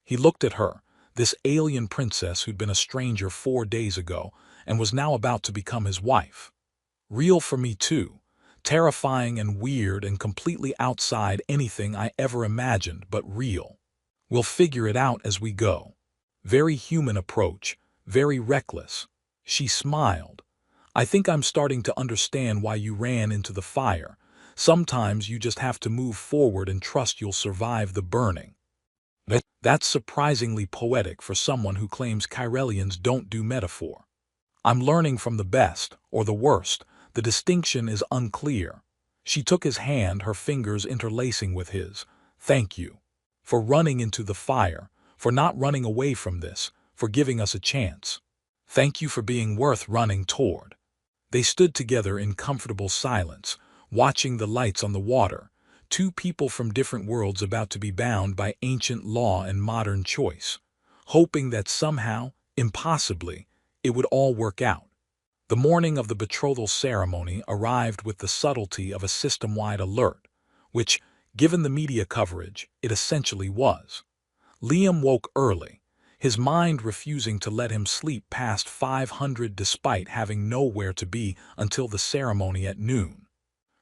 He looked at her, this alien princess who'd been a stranger 4 days ago and was now about to become his wife. "Real for me too. Terrifying and weird and completely outside anything I ever imagined, but real. We'll figure it out as we go." Very human approach, very reckless. She smiled. "I think I'm starting to understand why you ran into the fire. Sometimes you just have to move forward and trust you'll survive the burning." That's surprisingly poetic for someone who claims Kyrellians don't do metaphor. "I'm learning from the best, or the worst. The distinction is unclear." She took his hand, her fingers interlacing with his. "Thank you. For running into the fire, for not running away from this, for giving us a chance. Thank you for being worth running toward." They stood together in comfortable silence, watching the lights on the water, two people from different worlds about to be bound by ancient law and modern choice, hoping that somehow, impossibly, it would all work out. The morning of the betrothal ceremony arrived with the subtlety of a system-wide alert, which, given the media coverage, it essentially was. Liam woke early, his mind refusing to let him sleep past 500 despite having nowhere to be until the ceremony at noon.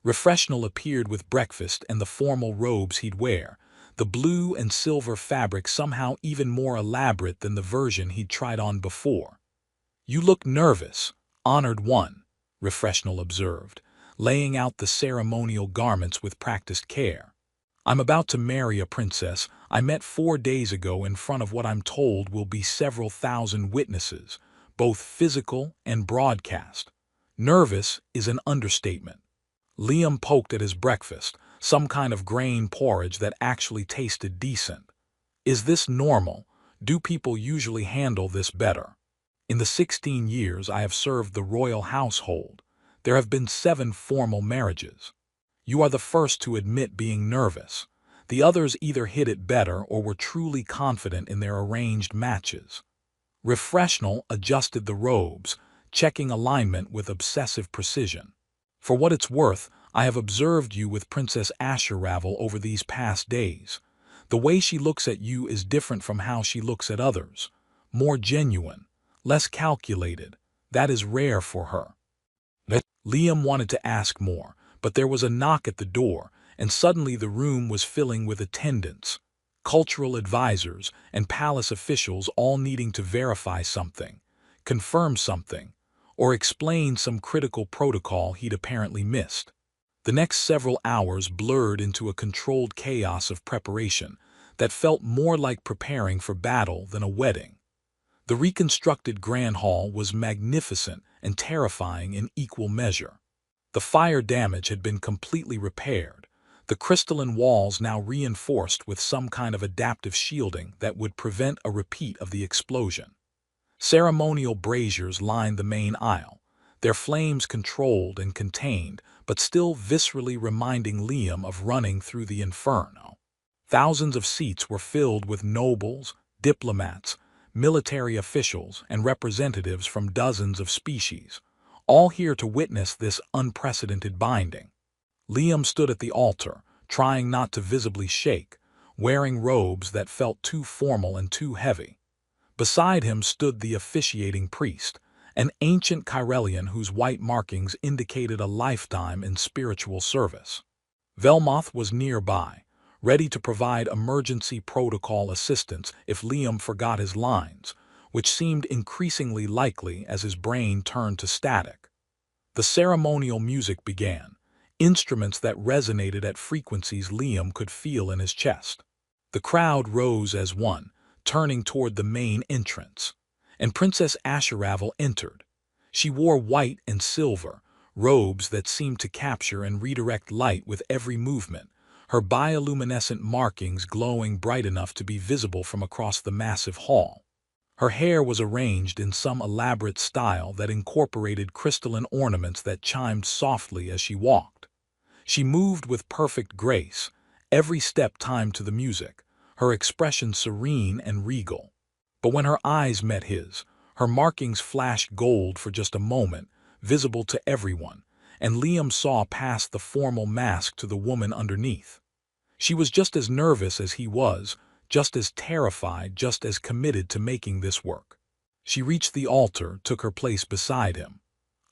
Refreshnal appeared with breakfast and the formal robes he'd wear, the blue and silver fabric somehow even more elaborate than the version he'd tried on before. "You look nervous, honored one," Refreshnal observed, laying out the ceremonial garments with practiced care. "I'm about to marry a princess I met 4 days ago in front of what I'm told will be several thousand witnesses, both physical and broadcast. Nervous is an understatement." Liam poked at his breakfast, some kind of grain porridge that actually tasted decent. "Is this normal? Do people usually handle this better?" "In the 16 years I have served the royal household, there have been 7 formal marriages. You are the first to admit being nervous. The others either hid it better or were truly confident in their arranged matches." Refreshnal adjusted the robes, checking alignment with obsessive precision. "For what it's worth, I have observed you with Princess Ashuravel over these past days. The way she looks at you is different from how she looks at others. More genuine, less calculated. That is rare for her." Liam wanted to ask more, but there was a knock at the door, and suddenly the room was filling with attendants, cultural advisors, and palace officials all needing to verify something, confirm something, or explain some critical protocol he'd apparently missed. The next several hours blurred into a controlled chaos of preparation that felt more like preparing for battle than a wedding. The reconstructed Grand Hall was magnificent and terrifying in equal measure. The fire damage had been completely repaired, the crystalline walls now reinforced with some kind of adaptive shielding that would prevent a repeat of the explosion. Ceremonial braziers lined the main aisle, their flames controlled and contained, but still viscerally reminding Liam of running through the inferno. Thousands of seats were filled with nobles, diplomats, military officials, and representatives from dozens of species, all here to witness this unprecedented binding. Liam stood at the altar, trying not to visibly shake, wearing robes that felt too formal and too heavy. Beside him stood the officiating priest, an ancient Kyrellian whose white markings indicated a lifetime in spiritual service. Velmoth was nearby, ready to provide emergency protocol assistance if Liam forgot his lines, which seemed increasingly likely as his brain turned to static. The ceremonial music began, instruments that resonated at frequencies Liam could feel in his chest. The crowd rose as one, turning toward the main entrance, and Princess Ashuravel entered. She wore white and silver, robes that seemed to capture and redirect light with every movement, her bioluminescent markings glowing bright enough to be visible from across the massive hall. Her hair was arranged in some elaborate style that incorporated crystalline ornaments that chimed softly as she walked. She moved with perfect grace, every step timed to the music, her expression serene and regal. But when her eyes met his, her markings flashed gold for just a moment, visible to everyone, and Liam saw past the formal mask to the woman underneath. She was just as nervous as he was, just as terrified, just as committed to making this work. She reached the altar, took her place beside him.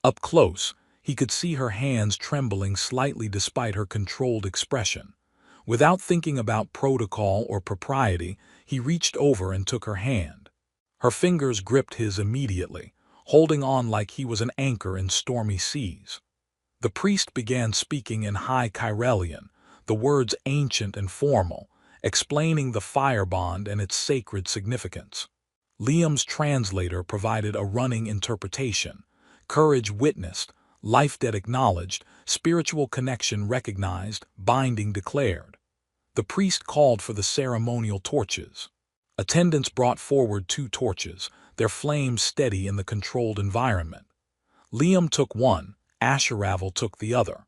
Up close, he could see her hands trembling slightly despite her controlled expression. Without thinking about protocol or propriety, he reached over and took her hand. Her fingers gripped his immediately, holding on like he was an anchor in stormy seas. The priest began speaking in High Kyrelian, the words ancient and formal, explaining the fire bond and its sacred significance. Liam's translator provided a running interpretation: courage witnessed, life debt acknowledged, spiritual connection recognized, binding declared. The priest called for the ceremonial torches. Attendants brought forward 2 torches, their flames steady in the controlled environment. Liam took one, Asheravel took the other.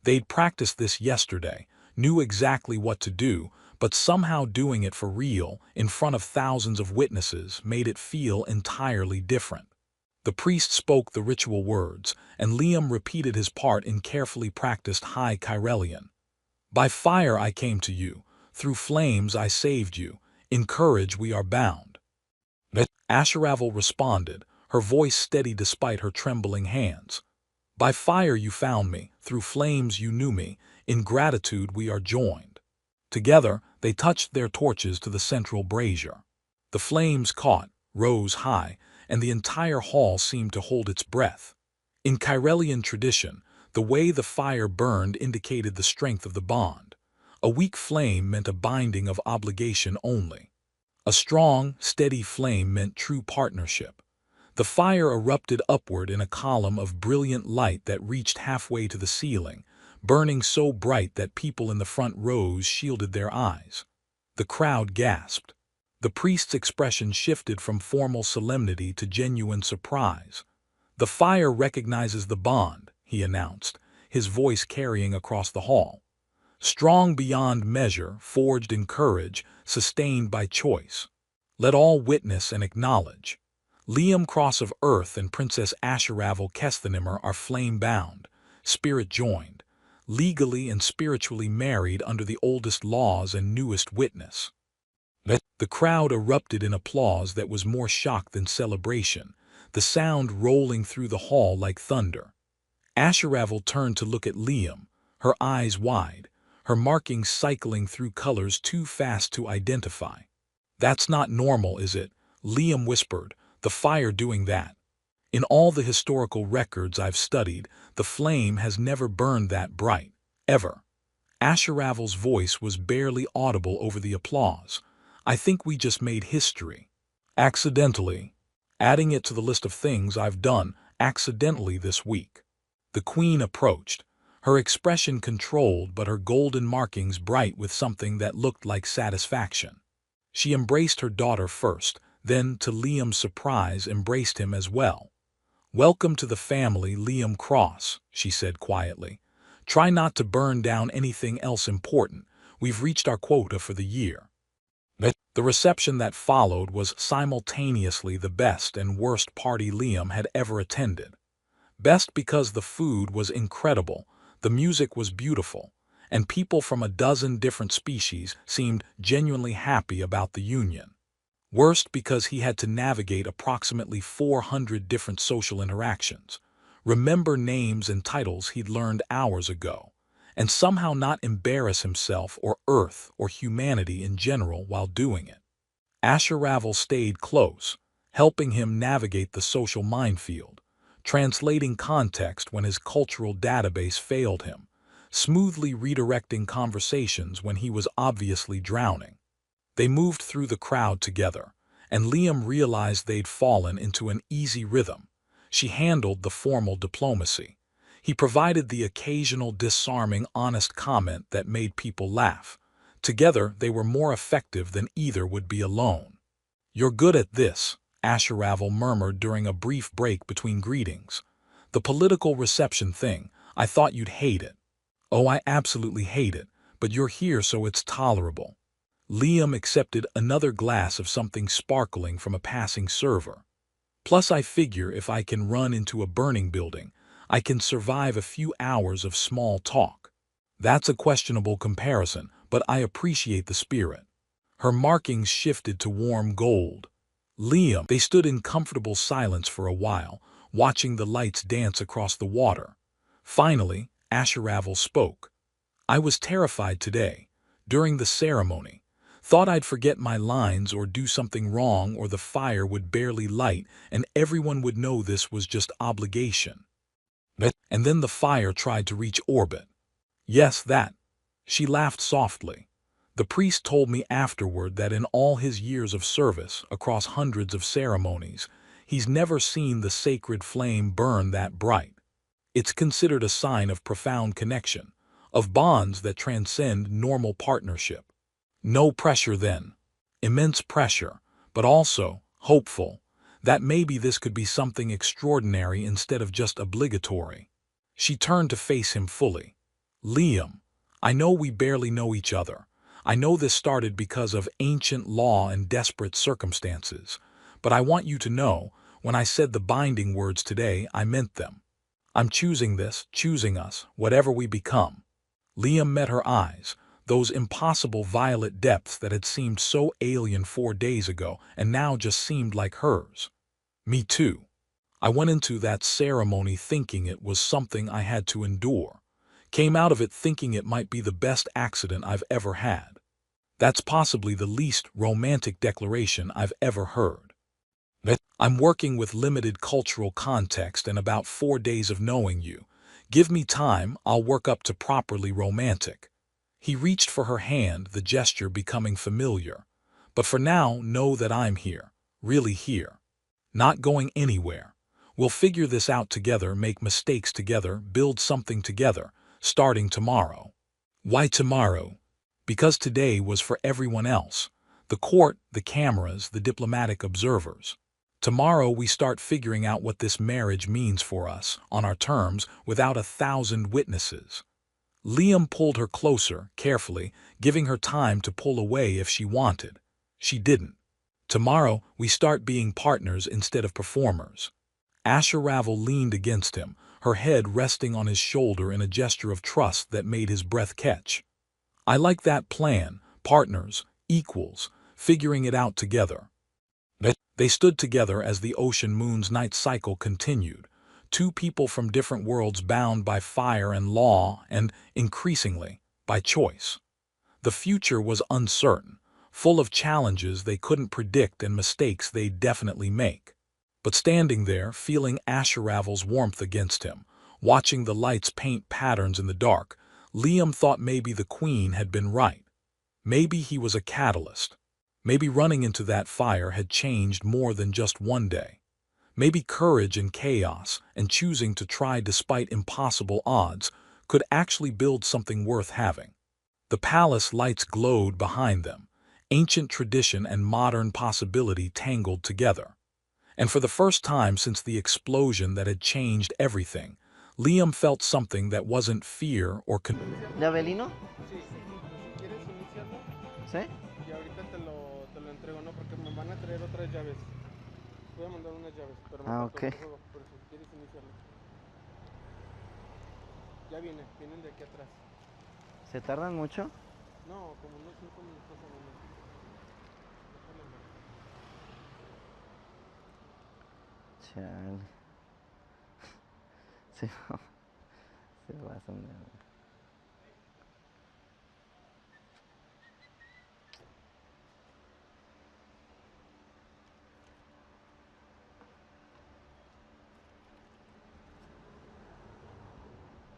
They'd practiced this yesterday, knew exactly what to do, but somehow doing it for real, in front of thousands of witnesses, made it feel entirely different. The priest spoke the ritual words, and Liam repeated his part in carefully practiced High Kyrelian. By fire I came to you, through flames I saved you, in courage we are bound. Asheravel responded, her voice steady despite her trembling hands. By fire you found me, through flames you knew me, in gratitude we are joined. Together they touched their torches to the central brazier. The flames caught, rose high, and the entire hall seemed to hold its breath. In Kyrelian tradition, the way the fire burned indicated the strength of the bond. A weak flame meant a binding of obligation only. A strong, steady flame meant true partnership. The fire erupted upward in a column of brilliant light that reached halfway to the ceiling, burning so bright that people in the front rows shielded their eyes. The crowd gasped. The priest's expression shifted from formal solemnity to genuine surprise. The fire recognizes the bond, he announced, his voice carrying across the hall. Strong beyond measure, forged in courage, sustained by choice. Let all witness and acknowledge. Liam Cross of Earth and Princess Asheravel Kesthanimmer are flame-bound, spirit-joined, legally and spiritually married under the oldest laws and newest witness. The crowd erupted in applause that was more shock than celebration, the sound rolling through the hall like thunder. Asheravel turned to look at Liam, her eyes wide, her markings cycling through colors too fast to identify. That's not normal, is it? Liam whispered, the fire doing that. In all the historical records I've studied, the flame has never burned that bright, ever. Asheravel's voice was barely audible over the applause. I think we just made history. Accidentally. Adding it to the list of things I've done accidentally this week. The queen approached, her expression controlled but her golden markings bright with something that looked like satisfaction. She embraced her daughter first, then, to Liam's surprise, embraced him as well. Welcome to the family, Liam Cross, she said quietly. Try not to burn down anything else important. We've reached our quota for the year. The reception that followed was simultaneously the best and worst party Liam had ever attended. Best because the food was incredible, the music was beautiful, and people from a dozen different species seemed genuinely happy about the union. Worst because he had to navigate approximately 400 different social interactions, remember names and titles he'd learned hours ago, and somehow not embarrass himself or Earth or humanity in general while doing it. Asheravel stayed close, helping him navigate the social minefield, translating context when his cultural database failed him, smoothly redirecting conversations when he was obviously drowning. They moved through the crowd together, and Liam realized they'd fallen into an easy rhythm. She handled the formal diplomacy. He provided the occasional disarming, honest comment that made people laugh. Together, they were more effective than either would be alone. You're good at this, Asheravel murmured during a brief break between greetings. The political reception thing, I thought you'd hate it. Oh, I absolutely hate it, but you're here so it's tolerable. Liam accepted another glass of something sparkling from a passing server. Plus, I figure if I can run into a burning building, I can survive a few hours of small talk. That's a questionable comparison, but I appreciate the spirit. Her markings shifted to warm gold. Liam, they stood in comfortable silence for a while, watching the lights dance across the water. Finally, Asheravel spoke. I was terrified today, during the ceremony. Thought I'd forget my lines or do something wrong or the fire would barely light and everyone would know this was just obligation. And then the fire tried to reach orbit. Yes, that. She laughed softly. The priest told me afterward that in all his years of service, across hundreds of ceremonies, he's never seen the sacred flame burn that bright. It's considered a sign of profound connection, of bonds that transcend normal partnership. No pressure then. Immense pressure, but also hopeful, that maybe this could be something extraordinary instead of just obligatory. She turned to face him fully. Liam, I know we barely know each other. I know this started because of ancient law and desperate circumstances. But I want you to know, when I said the binding words today, I meant them. I'm choosing this, choosing us, whatever we become. Liam met her eyes, those impossible violet depths that had seemed so alien 4 days ago and now just seemed like hers. Me too. I went into that ceremony thinking it was something I had to endure. Came out of it thinking it might be the best accident I've ever had. That's possibly the least romantic declaration I've ever heard. I'm working with limited cultural context and about 4 days of knowing you. Give me time, I'll work up to properly romantic. He reached for her hand, the gesture becoming familiar. But for now, know that I'm here, really here. Not going anywhere. We'll figure this out together, make mistakes together, build something together, starting tomorrow. Why tomorrow? Because today was for everyone else. The court, the cameras, the diplomatic observers. Tomorrow we start figuring out what this marriage means for us, on our terms, without 1,000 witnesses. Liam pulled her closer, carefully, giving her time to pull away if she wanted. She didn't. Tomorrow we start being partners instead of performers. Asharavel leaned against him, her head resting on his shoulder in a gesture of trust that made his breath catch. I like that plan, partners, equals, figuring it out together. They stood together as the ocean moon's night cycle continued, two people from different worlds bound by fire and law and, increasingly, by choice. The future was uncertain, full of challenges they couldn't predict and mistakes they'd definitely make. But standing there, feeling Asharavel's warmth against him, watching the lights paint patterns in the dark, Liam thought maybe the Queen had been right. Maybe he was a catalyst. Maybe running into that fire had changed more than just one day. Maybe courage in chaos and choosing to try despite impossible odds could actually build something worth having. The palace lights glowed behind them, ancient tradition and modern possibility tangled together. And for the first time since the explosion that had changed everything, Liam felt something that wasn't fear or ¿De Abelino? Sí, si quieres iniciarlo ¿Sí? y ahorita te lo entrego, ¿no? Porque me van a traer otras llaves. Voy a mandar unas llaves, pero me Ah, faltó ok. otro juego, por si quieres iniciarlo. Ya vienen de aquí atrás. ¿Se tardan mucho? No, como unos 5 minutos a lo menos. Déjale marco. Chale. Se, se pasan de...